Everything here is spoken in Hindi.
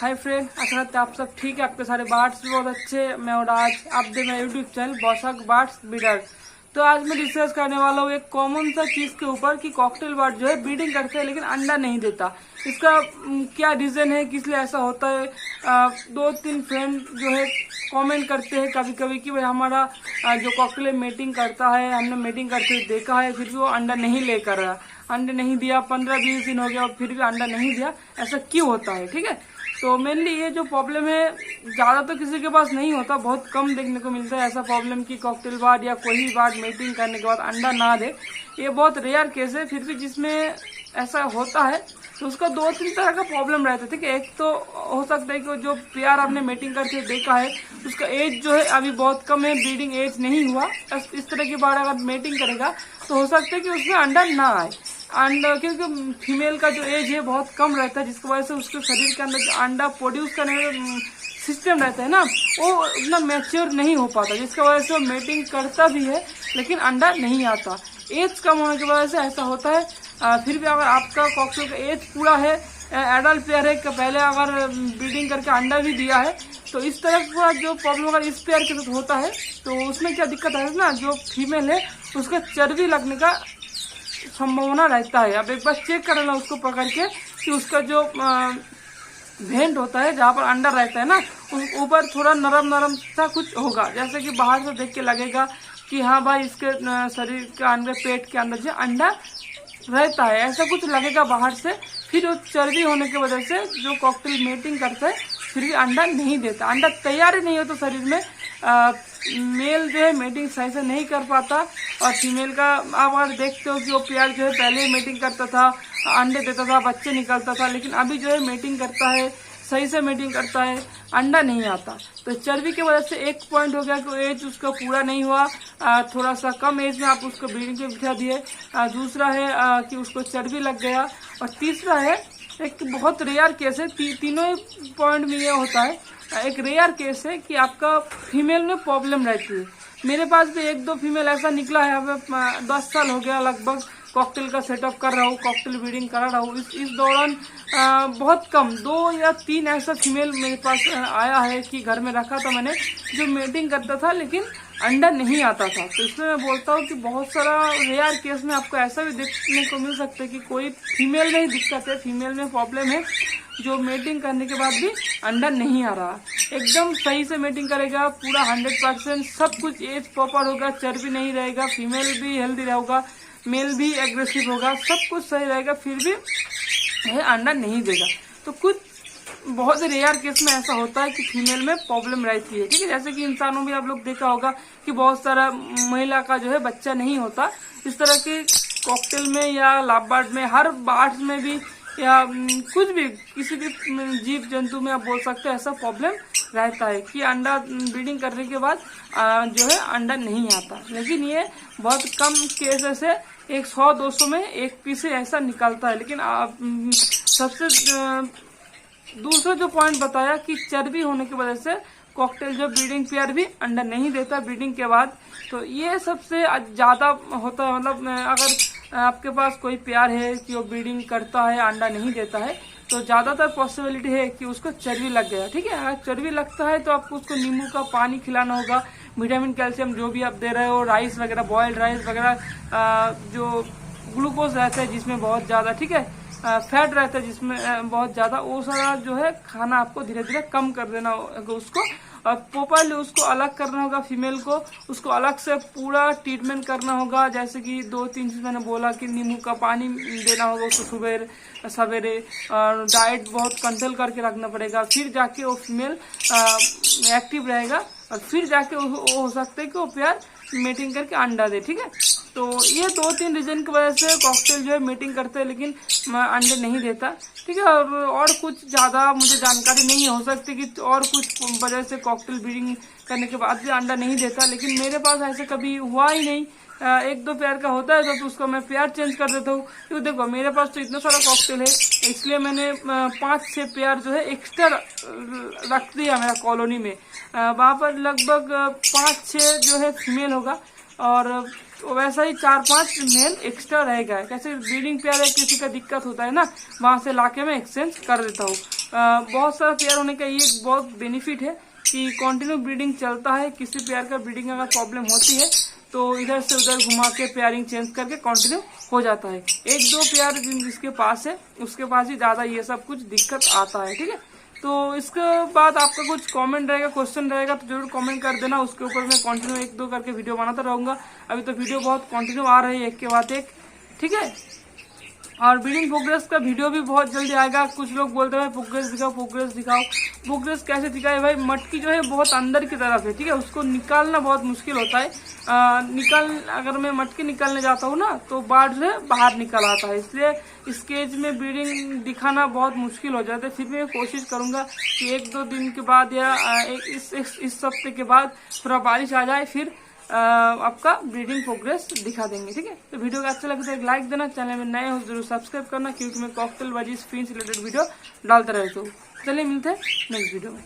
हाय फ्रेंड, आशा करते आप सब ठीक है। आपके सारे बार्ड्स भी बहुत अच्छे। मैं और आज आप देख मेरा यूट्यूब चैनल बॉशक बर्ड्स ब्रीडर। तो आज मैं डिस्कस करने वाला हूँ एक कॉमन सा चीज के ऊपर कि कॉकटेल बर्ड जो है ब्रीडिंग करते हैं लेकिन अंडा नहीं देता। इसका क्या रीजन है, किस लिए ऐसा होता है। 2-3 फ्रेंड जो है कमेंट करते हैं कभी कभी कि भाई हमारा जो कॉकटेल मेटिंग करता है, हमने मेटिंग करते हुए देखा है, फिर भी वो अंडा नहीं लेकर रहा, अंडे नहीं दिया, 15-20 दिन हो गया और फिर भी अंडा नहीं दिया, ऐसा क्यों होता है। ठीक है, तो मेनली ये जो प्रॉब्लम है ज़्यादा तो किसी के पास नहीं होता, बहुत कम देखने को मिलता है ऐसा प्रॉब्लम कि कॉकटेल बर्ड या कोई भी बर्ड मेटिंग करने के बाद अंडा ना दे। ये बहुत रेयर केस है। फिर भी जिसमें ऐसा होता है तो उसका 2-3 तरह का प्रॉब्लम रहता है। ठीक है, एक तो हो सकता है कि जो पेयर आपने मेटिंग करके देखा है उसका एज जो है अभी बहुत कम है, ब्रीडिंग एज नहीं हुआ। इस तरह की बार अगर मेटिंग करेगा तो हो सकता है कि उसमें अंडा ना आए। अंडा क्योंकि फीमेल का जो एज है बहुत कम रहता है, जिसकी वजह से उसके शरीर के अंदर जो अंडा प्रोड्यूस करने का सिस्टम रहता है ना, वो उतना मैच्योर नहीं हो पाता, जिसकी वजह से वो मेटिंग करता भी है लेकिन अंडा नहीं आता। एज कम होने की वजह से ऐसा होता है। फिर भी अगर आपका कॉकटेल का एज पूरा है, एडल्ट पेयर है, पहले अगर ब्रीडिंग करके अंडा भी दिया है, तो इस तरह का जो प्रॉब्लम अगर इस पेयर के साथ होता है तो उसमें क्या दिक्कत है ना, जो फीमेल है उसका चर्बी लगने का संभावना रहता है। अब एक बार चेक कर लेना उसको पकड़ के कि उसका जो वेंट होता है जहाँ पर अंडा रहता है ना, उस ऊपर थोड़ा नरम नरम सा कुछ होगा, जैसे कि बाहर से देख के लगेगा कि हाँ भाई इसके शरीर के अंदर, पेट के अंदर जो अंडा रहता है, ऐसा कुछ लगेगा बाहर से। फिर वो चर्बी होने की वजह से जो कॉकटेल मेटिंग करता है फिर भी अंडा नहीं देता, अंडा तैयार ही नहीं होता शरीर में। मेल जो है मेटिंग सही से नहीं कर पाता और फीमेल का आप अगर देखते हो कि वो पेयर जो है पहले ही मेटिंग करता था, अंडे देता था, बच्चे निकलता था, लेकिन अभी जो है मेटिंग करता है, सही से मेटिंग करता है, अंडा नहीं आता। तो चर्बी की वजह से एक पॉइंट हो गया कि एज उसका पूरा नहीं हुआ, थोड़ा सा कम एज में आप उसको ब्रीडिंग पे बिठा दिए। दूसरा है कि उसको चर्बी लग गया, और तीसरा है एक बहुत रेयर केस है, तीनों पॉइंट में ये होता है। एक रेयर केस है कि आपका फीमेल में प्रॉब्लम रहती है। मेरे पास भी 1-2 फीमेल ऐसा निकला है। अब 10 साल हो गया लगभग कॉकटेल का सेटअप कर रहा हूँ, कॉकटेल ब्रीडिंग करा रहा हूँ। इस दौरान बहुत कम 2 या 3 ऐसा फीमेल मेरे पास आया है कि घर में रखा था मैंने, जो मेटिंग करता था लेकिन अंडा नहीं आता था। तो इसमें मैं बोलता हूँ कि बहुत सारा रेयर केस में आपको ऐसा भी देखने को मिल सकता है कि कोई फीमेल में ही दिक्कत है, फीमेल में प्रॉब्लम है, जो मेटिंग करने के बाद भी अंडा नहीं आ रहा। एकदम सही से मेटिंग करेगा, पूरा 100% सब कुछ एज प्रॉपर होगा, चर्बी नहीं रहेगा, फीमेल भी हेल्दी रहेगा, मेल भी एग्रेसिव होगा, सब कुछ सही रहेगा, फिर भी अंडा नहीं देगा। तो कुछ बहुत रेयर केस में ऐसा होता है कि फीमेल में प्रॉब्लम रहती है। ठीक है, जैसे कि इंसानों में आप लोग देखा होगा कि बहुत सारा महिला का जो है बच्चा नहीं होता। इस तरह के कॉकटेल में या लव बर्ड में, हर बर्ड्स में भी या कुछ भी किसी भी जीव जंतु में आप बोल सकते हैं, ऐसा प्रॉब्लम रहता है कि अंडा ब्रीडिंग करने के बाद जो है अंडा नहीं आता। लेकिन ये बहुत कम केसेस है, 100-200 में एक पीस ऐसा निकलता है। लेकिन सबसे दूसरा जो पॉइंट बताया कि चर्बी होने की वजह से कॉकटेल जो ब्रीडिंग पेयर भी अंडा नहीं देता ब्रीडिंग के बाद, तो ये सबसे ज्यादा होता है। मतलब अगर आपके पास कोई पेयर है कि वो ब्रीडिंग करता है, अंडा नहीं देता है, तो ज्यादातर पॉसिबिलिटी है कि उसको चर्बी लग गया। ठीक है, अगर चर्बी लगता है तो आपको उसको नींबू का पानी खिलाना होगा, विटामिन कैल्शियम जो भी आप दे रहे हो, राइस वगैरह, बॉइल्ड राइस वगैरह, जो ग्लूकोज रहता है जिसमें बहुत ज्यादा, ठीक है, फैट रहता है जिसमें बहुत ज्यादा, वो सारा जो है खाना आपको धीरे धीरे कम कर देना होगा उसको, और प्रॉपरली उसको अलग करना होगा। फीमेल को उसको अलग से पूरा ट्रीटमेंट करना होगा, जैसे कि 2-3 चीज मैंने बोला कि नींबू का पानी देना होगा उसको सुबह सवेरे, और डाइट बहुत कंट्रोल करके रखना पड़ेगा, फिर जाके वो फीमेल एक्टिव रहेगा, और फिर जाके वो हो सकता है कि वो पेयर मेटिंग करके अंडा दे। ठीक है, तो ये 2-3 रीजन की वजह से कॉकटेल जो है मीटिंग करते हैं लेकिन अंडे नहीं देता। ठीक है, और कुछ ज्यादा मुझे जानकारी नहीं हो सकती कि और कुछ वजह से कॉकटेल ब्रीडिंग करने के बाद भी अंडा नहीं देता, लेकिन मेरे पास ऐसे कभी हुआ ही नहीं। 1-2 पेयर का होता है तो उसको मैं पेयर चेंज कर देता हूँ, क्योंकि देखो मेरे पास तो इतना सारा कॉकटेल है, इसलिए मैंने 5-6 पेयर जो है एक्स्ट्रा रख दिया मेरा कॉलोनी में। वहाँ पर लगभग 5-6 जो है फीमेल होगा और वैसा ही 4-5 मेल एक्स्ट्रा रहेगा। कैसे ब्रीडिंग पेयर है, किसी का दिक्कत होता है ना, वहां से लाके मैं एक्सचेंज कर देता हूँ। बहुत सारा पेयर होने का ये बहुत बेनिफिट है कि कंटिन्यू ब्रीडिंग चलता है। किसी पेयर का ब्रीडिंग अगर प्रॉब्लम होती है तो इधर से उधर घुमा के पेयरिंग चेंज करके कंटिन्यू हो जाता है। 1-2 पेयर जिसके पास है उसके पास ही ज्यादा ये सब कुछ दिक्कत आता है। ठीक है, तो इसके बाद आपका कुछ कमेंट रहेगा, क्वेश्चन रहेगा तो जरूर कमेंट कर देना। उसके ऊपर मैं कंटिन्यू 1-2 करके वीडियो बनाता रहूंगा। अभी तो वीडियो बहुत कंटिन्यू आ रही है एक के बाद एक। ठीक है, और ब्रीडिंग प्रोग्रेस का वीडियो भी बहुत जल्दी आएगा। कुछ लोग बोलते हैं प्रोग्रेस दिखाओ, प्रोग्रेस दिखाओ। प्रोग्रेस कैसे दिखाए भाई, मटकी जो है बहुत अंदर की तरफ है। ठीक है, उसको निकालना बहुत मुश्किल होता है। अगर मैं मटकी निकालने जाता हूँ ना तो बाढ़ जो है बाहर निकल आता है, इसलिए इस केज में ब्रीडिंग दिखाना बहुत मुश्किल हो जाता है। फिर भी मैं कोशिश करूंगा कि 1-2 दिन के बाद या इस हफ्ते के बाद थोड़ा बारिश आ जाए, फिर आपका ब्रीडिंग प्रोग्रेस दिखा देंगे। ठीक है, तो वीडियो का अच्छा लगे तो एक लाइक देना, चैनल में नए हो जरूर सब्सक्राइब करना, क्योंकि मैं कॉकटेल बाजी स्पिन से रिलेटेड वीडियो डालते रहता हूँ। चलिए मिलते हैं नेक्स्ट वीडियो में।